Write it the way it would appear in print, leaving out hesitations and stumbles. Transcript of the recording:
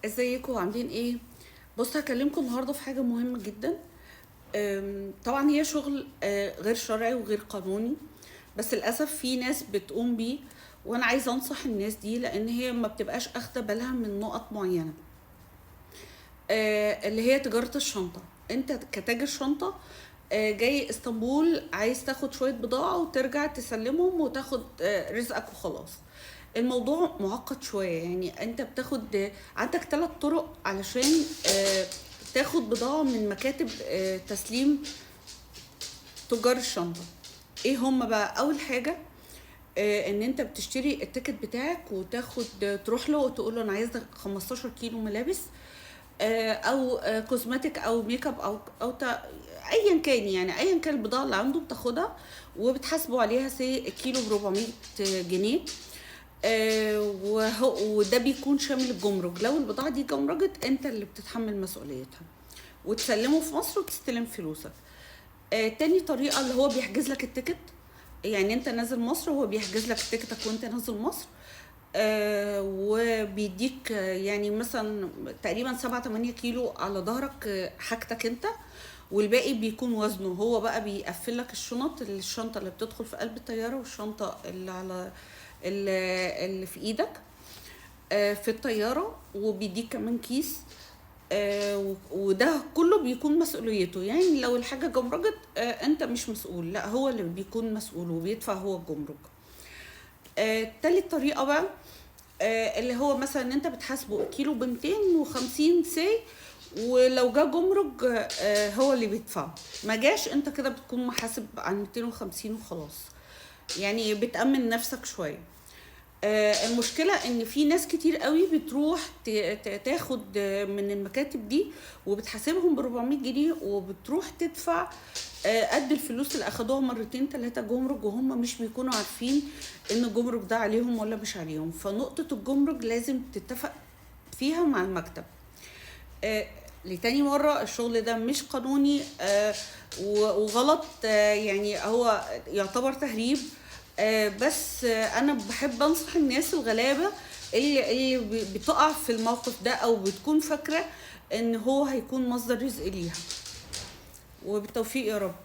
ازيكم عاملين ايه؟ بص هكلمكم النهارده في حاجه مهمه جدا. طبعا هي شغل غير شرعي وغير قانوني، بس للاسف في ناس بتقوم بيه. وانا عايزه انصح الناس دي لان هي ما بتبقاش اخده بالها من نقط معينه. اللي هي تجاره الشنطه. انت كتاجر شنطه جاي اسطنبول، عايز تاخد شويه بضاعه وترجع تسلمهم وتاخد رزقك وخلاص. الموضوع معقد شوية، يعني انت بتاخد عندك 3 طرق علشان تاخد بضاعة من مكاتب تسليم تجار الشنطة. ايه هما بقى؟ اول حاجة ان انت بتشتري التيكت بتاعك وتاخد تروح له وتقول له انا عايز 15 كيلو ملابس، او كوزماتيك او ميك اب ايا كان، يعني ايا كان البضاعة اللي عنده بتاخدها وبتحاسبوا عليها سي الكيلو ب 400 جنيه. وده بيكون شامل الجمرك. لو البضاعة دي جمركت انت اللي بتتحمل مسؤوليتها، وتسلمه في مصر وتستلم فلوسك. تاني طريقة اللي هو بيحجز لك التيكت، يعني انت نازل مصر وهو بيحجز لك تيكتك وانت نازل مصر. وبيديك يعني مثلا تقريبا 7-8 كيلو على ظهرك، حاجتك انت، والباقي بيكون وزنه هو. بقى بيقفل لك الشنطة اللي بتدخل في قلب الطيارة، والشنطة اللي على اللي في ايدك في الطيارة، وبيديك كمان كيس. وده كله بيكون مسؤوليته. يعني لو الحاجة جمركت انت مش مسؤول، لا هو اللي بيكون مسؤول وبيدفع هو الجمرك. تالت طريقة بقى اللي هو مثلا انت بتحاسبه كيلو ب 250 سي، ولو جا جمرك هو اللي بيدفعه. ما جاش انت كده بتكون محاسب عن 250 وخلاص، يعني بتأمن نفسك شوية. المشكلة ان في ناس كتير قوي بتروح تاخد من المكاتب دي وبتحاسبهم ب 400 جنيه وبتروح تدفع قد الفلوس اللي اخدوها 2-3 جمرك، وهم مش بيكونوا عارفين ان الجمرك ده عليهم ولا مش عليهم. فنقطة الجمرك لازم تتفق فيها مع المكتب. لتاني مرة الشغل ده مش قانوني وغلط، يعني هو يعتبر تهريب. بس انا بحب انصح الناس الغلابة اللي بتقع في الموقف ده او بتكون فاكرة ان هو هيكون مصدر رزق ليها. وبالتوفيق يا رب.